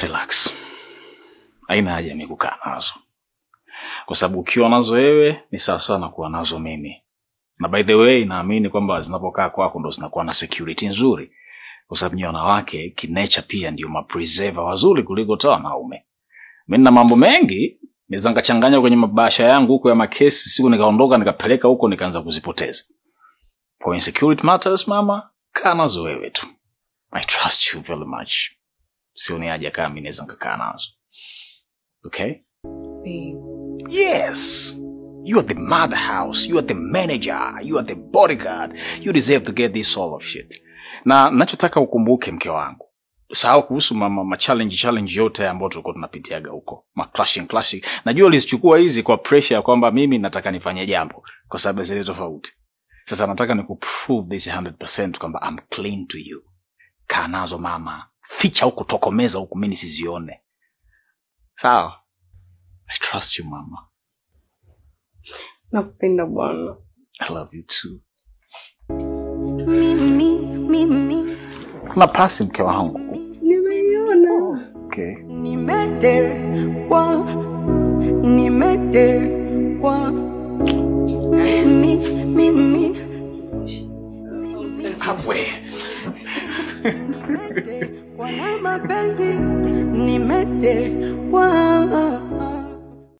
Relax. Haina haja mimi kukaa nazo. Kwa sababu ukiwa nazo wewe ni sawa sawa na kuwa nazo mimi. Na by the way naamini kwamba zinapokaa kwako ndo zinakuwa na security nzuri. Kwa sababu nyinyi wanawake kinature pia ndio mapreserver wazuri kuliko toa wanaume. Mimi na mambo mengi naweza ngachanganya kwenye mabasha yangu huko ya makesi, siku nikaondoka nikapeleka huko nikaanza kuzipoteza. For insecurity matters mama, kaa nazo wewe tu. I trust you very much. Sioni haja kama mimi naweza nikakaa nazo. Okay? Babe. Yes. You are the mother house. You are the manager. You are the bodyguard. You deserve to get this all of shit. Na nachotaka ukumbuke mke wangu. Sahau kuhusu ma challenge yote ambayo tulikuwa tunapitiaga huko. Ma clashing. Najua ulizichukua hizi kwa pressure ya kwamba mimi nataka nifanye jambo kwa sababu zile tofauti. Sasa nataka nikuprove this 100% kwamba I'm clean to you. Kaa nazo mama. Ficha huko, tokomeza huko, mimi nisizione. Sawa? I trust you mama. Nakupenda bwana. I love you too. Mimi. Kuna pasi mke wangu. Nimeiona. Okay. Nimetekwa. Mimi. Hawe. Kwa mapenzi nimetekwa.